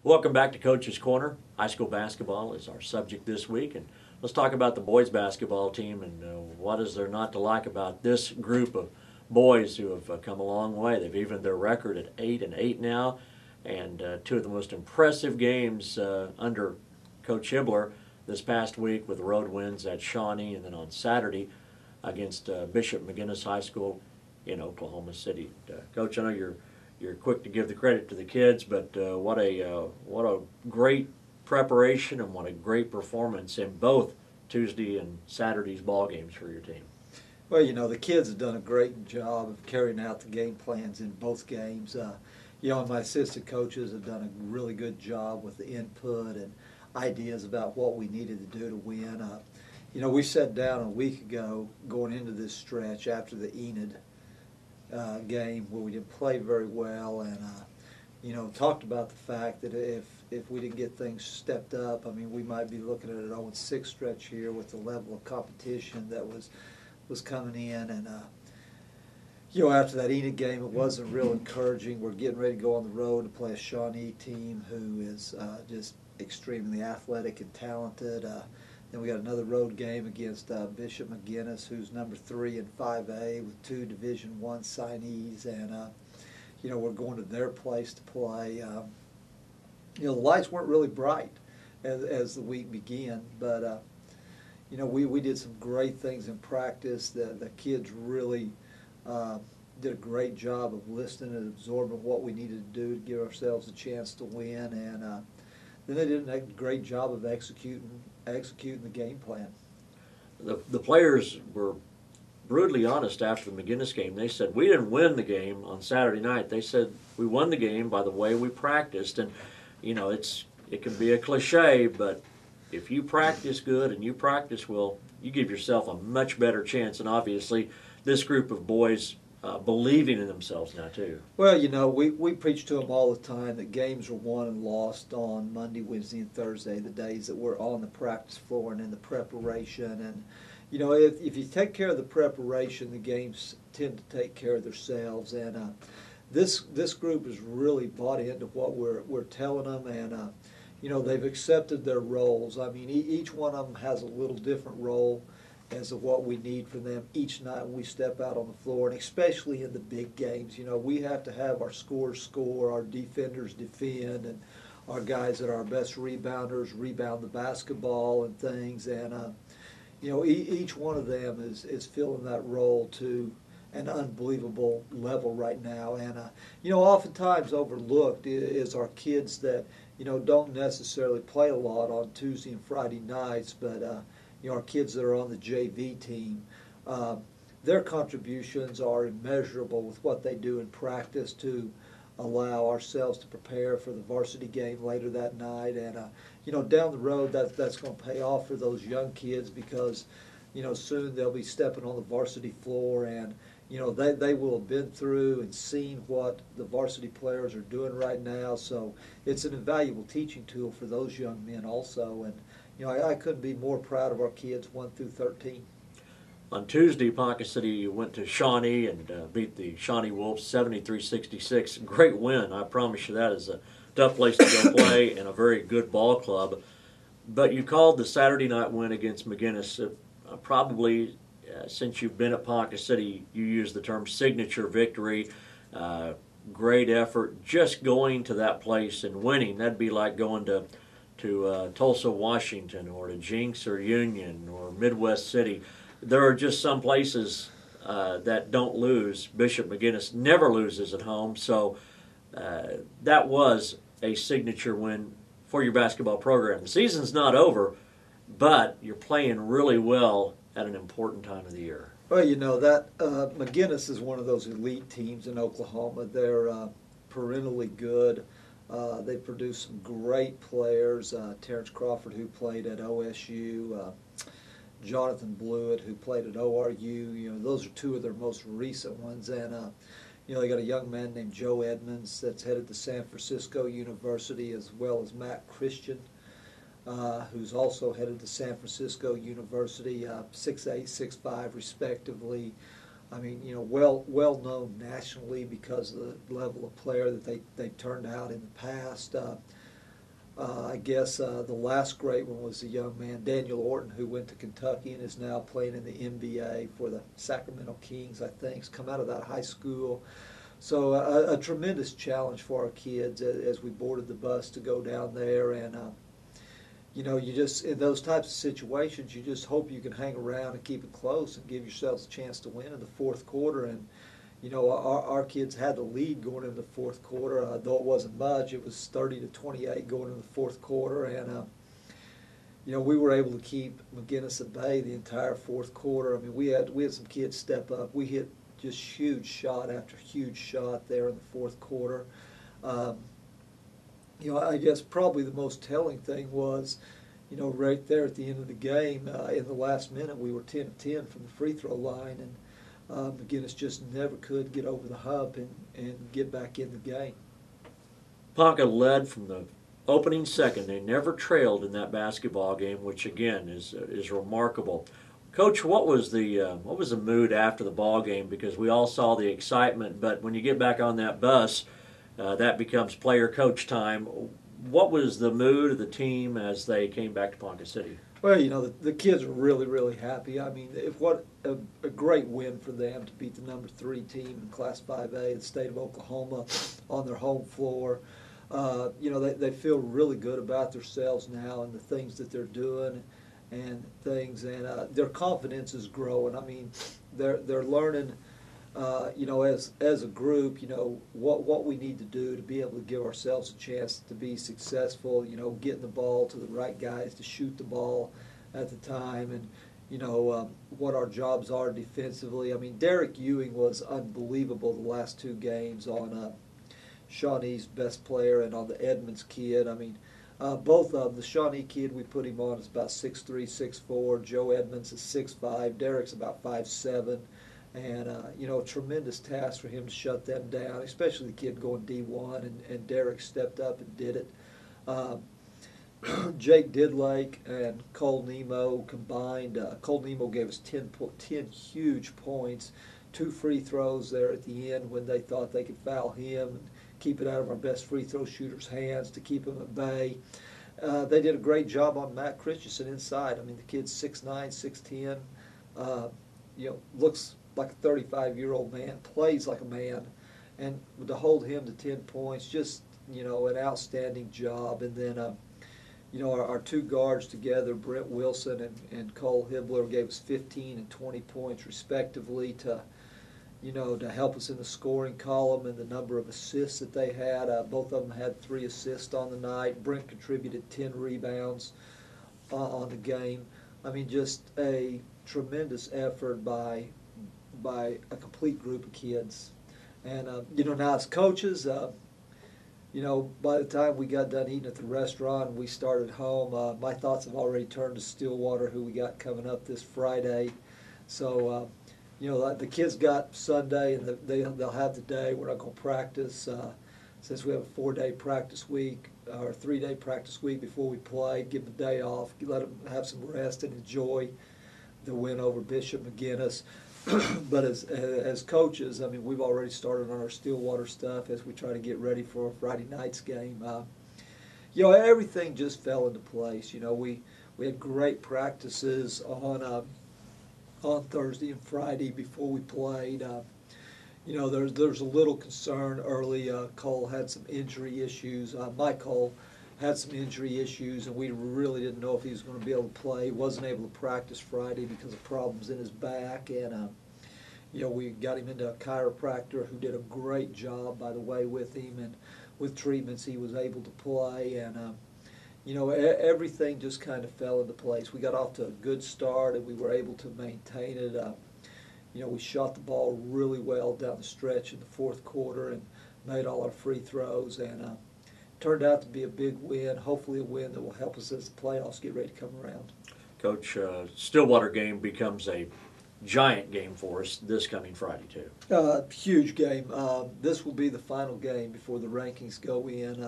Welcome back to Coach's Corner. High school basketball is our subject this week, and let's talk about the boys basketball team and what is there not to like about this group of boys who have come a long way. They've evened their record at 8-8 now, and two of the most impressive games under Coach Hibler this past week with road wins at Shawnee and then on Saturday against Bishop McGuinness High School in Oklahoma City. Coach, I know you're quick to give the credit to the kids, but what a great preparation and what a great performance in both Tuesday and Saturday's ball games for your team. Well, the kids have done a great job of carrying out the game plans in both games. And my assistant coaches have done a really good job with the input and ideas about what we needed to do to win. We sat down a week ago going into this stretch after the Enid game where we didn't play very well, and talked about the fact that if we didn't get things stepped up, we might be looking at an 0-6 stretch here with the level of competition that was coming in. And after that Enid game, it wasn't real encouraging. We're getting ready to go on the road to play a Shawnee team who is just extremely athletic and talented. Then we got another road game against Bishop McGuinness, who's number 3 in 5A with 2 Division I signees, and we're going to their place to play. The lights weren't really bright as the week began, but we did some great things in practice. The kids really did a great job of listening and absorbing what we needed to do to give ourselves a chance to win, and then they did a great job of executing the game plan. The players were brutally honest after the McGuinness game. They said, we didn't win the game on Saturday night. They said we won the game by the way we practiced. And it can be a cliche, but if you practice good and you practice well, you give yourself a much better chance. And obviously this group of boys believing in themselves now too. Well, we preach to them all the time that games are won and lost on Monday, Wednesday, and Thursday, the days that we're on the practice floor and in the preparation. And if you take care of the preparation, the games tend to take care of themselves. And this group has really bought into what we're telling them, and they've accepted their roles. Each one of them has a little different role as of what we need from them each night when we step out on the floor, and especially in the big games. We have to have our scorers score, our defenders defend, and our guys that are our best rebounders rebound the basketball and things. And each one of them is filling that role to an unbelievable level right now. And oftentimes overlooked is our kids that don't necessarily play a lot on Tuesday and Friday nights, but our kids that are on the JV team, their contributions are immeasurable with what they do in practice to allow ourselves to prepare for the varsity game later that night. And down the road, that's going to pay off for those young kids, because soon they'll be stepping on the varsity floor, and they will have been through and seen what the varsity players are doing right now. So it's an invaluable teaching tool for those young men also. And I couldn't be more proud of our kids 1 through 13. On Tuesday, Ponca City went to Shawnee and beat the Shawnee Wolves 73-66. Great win. I promise you that is a tough place to go play and a very good ball club. But you called the Saturday night win against McGuinness probably since you've been at Ponca City, you use the term signature victory. Great effort. Just going to that place and winning, that'd be like going to Tulsa, Washington, or to Jinx or Union or Midwest City. There are just some places that don't lose. Bishop McGuinness never loses at home, so that was a signature win for your basketball program. The season's not over, but you're playing really well at an important time of the year. Well, that McGuinness is one of those elite teams in Oklahoma. They're perennially good. They produce some great players. Terrence Crawford, who played at OSU, Jonathan Blewett, who played at ORU. Those are two of their most recent ones. And they got a young man named Joe Edmonds that's headed to San Francisco University, as well as Matt Christian, who's also headed to San Francisco University, 6'8", 6'5", respectively. Well known nationally because of the level of player that they turned out in the past. I guess the last great one was a young man, Daniel Orton, who went to Kentucky and is now playing in the NBA for the Sacramento Kings, I think. He's come out of that high school. So a tremendous challenge for our kids as we boarded the bus to go down there. And, you know, you just, in those types of situations, you just hope you can hang around and keep it close and give yourselves a chance to win in the fourth quarter. And, you know, our kids had the lead going into the fourth quarter, though it wasn't much. It was 30-28 going into the fourth quarter. And, you know, we were able to keep McGinnis at bay the entire fourth quarter. I mean, we had some kids step up. We hit just huge shot after huge shot there in the fourth quarter. You know, I guess probably the most telling thing was, you know, right there at the end of the game, in the last minute, we were 10 of 10 from the free throw line, and McGinnis just never could get over the hump and get back in the game. Ponca led from the opening second. They never trailed in that basketball game, which again is remarkable. Coach, what was the mood after the ball game? Because we all saw the excitement, but when you get back on that bus, that becomes player-coach time. What was the mood of the team as they came back to Ponca City? Well, you know, the kids were really, really happy. I mean, what a great win for them to beat the number 3 team in Class 5A, the state of Oklahoma, on their home floor. You know, they feel really good about themselves now and the things that they're doing and things, and their confidence is growing. I mean, they're learning, you know, as a group, you know, what we need to do to be able to give ourselves a chance to be successful. You know, getting the ball to the right guys to shoot the ball at the time, and you know what our jobs are defensively. I mean, Derek Ewing was unbelievable the last 2 games on Shawnee's best player and on the Edmonds kid. I mean, both of them. The Shawnee kid we put him on is about 6'3", 6'4". Joe Edmonds is 6'5". Derek's about 5'7". And, you know, a tremendous task for him to shut them down, especially the kid going D1, and Derek stepped up and did it. Jake Didlake and Cole Nemo combined. Cole Nemo gave us 10 huge points, 2 free throws there at the end when they thought they could foul him and keep it out of our best free throw shooter's hands to keep him at bay. They did a great job on Matt Christensen inside. I mean, the kid's 6'9", 6'10", you know, looks like a 35-year-old man, plays like a man, and to hold him to 10 points, just, you know, an outstanding job. And then, you know, our 2 guards together, Brent Wilson and Cole Hibler, gave us 15 and 20 points respectively to, you know, to help us in the scoring column and the number of assists that they had. Both of them had 3 assists on the night. Brent contributed 10 rebounds on the game. I mean, just a tremendous effort by a complete group of kids. And, you know, now as coaches, you know, by the time we got done eating at the restaurant and we started home, my thoughts have already turned to Stillwater, who we got coming up this Friday. So, you know, the kids got Sunday, and they'll have the day. We're not going to practice since we have a 4-day practice week or 3-day practice week before we play. Give them a day off, let them have some rest and enjoy the win over Bishop McGinnis. But as coaches, I mean, we've already started on our Stillwater stuff as we try to get ready for Friday night's game. You know, everything just fell into place. You know, we had great practices on Thursday and Friday before we played. You know, there's a little concern early. Cole had some injury issues. Mike Cole had some injury issues, and we really didn't know if he was going to be able to play. He wasn't able to practice Friday because of problems in his back, and you know, we got him into a chiropractor who did a great job, by the way, with him, and with treatments he was able to play, and you know, everything just kind of fell into place. We got off to a good start, and we were able to maintain it. You know, we shot the ball really well down the stretch in the fourth quarter and made all our free throws, and turned out to be a big win, hopefully a win that will help us as the playoffs get ready to come around. Coach, Stillwater game becomes a giant game for us this coming Friday, too. Huge game. This will be the final game before the rankings go in.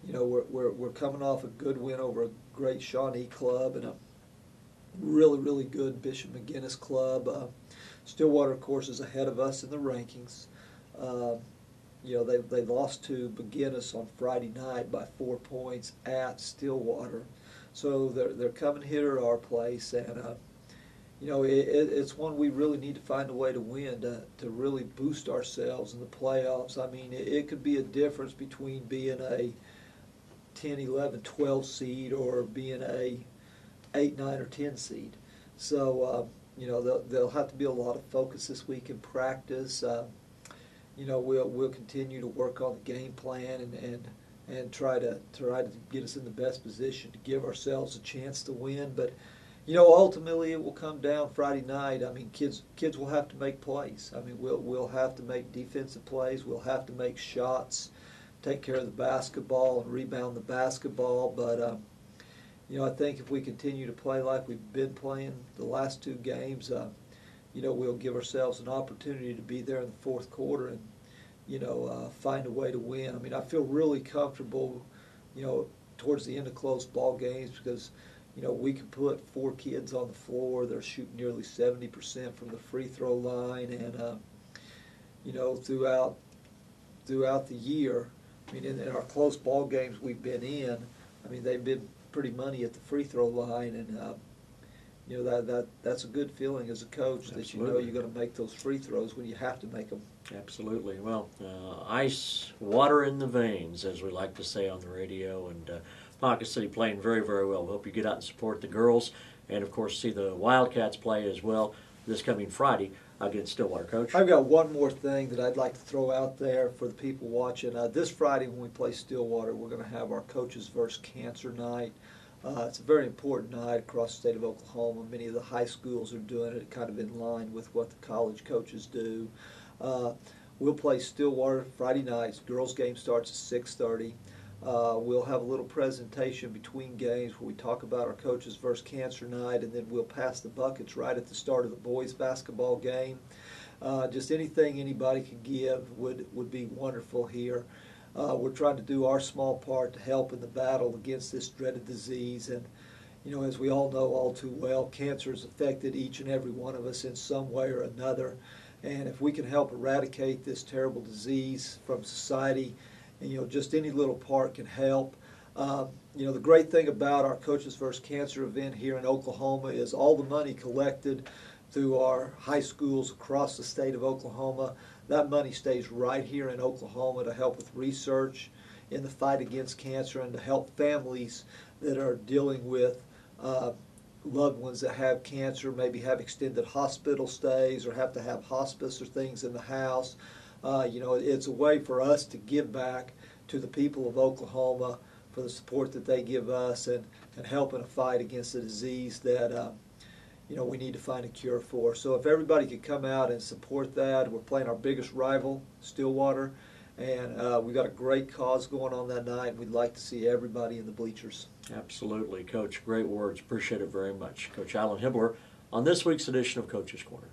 You know, we're coming off a good win over a great Shawnee club and a really, really good Bishop McGinnis club. Stillwater, of course, is ahead of us in the rankings. you know, they lost to McGinnis on Friday night by 4 points at Stillwater. So they're coming here at our place, and you know, it's one we really need to find a way to win to really boost ourselves in the playoffs. I mean, it could be a difference between being a 10, 11, 12 seed or being a 8, 9, or 10 seed. So, you know, there'll have to be a lot of focus this week in practice. You know, we'll continue to work on the game plan and try to get us in the best position to give ourselves a chance to win. But you know, ultimately it will come down Friday night. I mean, kids will have to make plays. I mean, we'll have to make defensive plays. We'll have to make shots, take care of the basketball and rebound the basketball. But you know, I think if we continue to play like we've been playing the last 2 games, you know, we'll give ourselves an opportunity to be there in the fourth quarter and, you know, find a way to win. I mean, I feel really comfortable, you know, towards the end of close ball games because, you know, we can put 4 kids on the floor. They're shooting nearly 70% from the free throw line, and you know, throughout the year, I mean, in our close ball games we've been in, I mean, they've been pretty money at the free throw line, and you know, that's a good feeling as a coach. Absolutely. That you know you're going to make those free throws when you have to make them. Absolutely. Well, ice, water in the veins, as we like to say on the radio, and Ponca City playing very, very well. We hope you get out and support the girls, and of course see the Wildcats play as well this coming Friday against Stillwater. Coach? I've got one more thing that I'd like to throw out there for the people watching. This Friday when we play Stillwater, we're going to have our Coaches vs. Cancer night. It's a very important night across the state of Oklahoma. Many of the high schools are doing it kind of in line with what the college coaches do. We'll play Stillwater Friday nights. Girls game starts at 6:30. We'll have a little presentation between games where we talk about our Coaches vs. Cancer night, and then we'll pass the buckets right at the start of the boys basketball game. Just anything anybody can give would be wonderful here. We're trying to do our small part to help in the battle against this dreaded disease. And, you know, as we all know all too well, cancer has affected each and every one of us in some way or another. And if we can help eradicate this terrible disease from society, and, you know, just any little part can help. You know, the great thing about our Coaches vs. Cancer event here in Oklahoma is all the money collected through our high schools across the state of Oklahoma, that money stays right here in Oklahoma to help with research in the fight against cancer and to help families that are dealing with loved ones that have cancer, maybe have extended hospital stays or have to have hospice or things in the house. You know, it's a way for us to give back to the people of Oklahoma for the support that they give us and help in a fight against a disease that you know, we need to find a cure for. So if everybody could come out and support that, we're playing our biggest rival, Stillwater, and we've got a great cause going on that night, and we'd like to see everybody in the bleachers. Absolutely, Coach. Great words. Appreciate it very much. Coach Alan Hibler on this week's edition of Coach's Corner.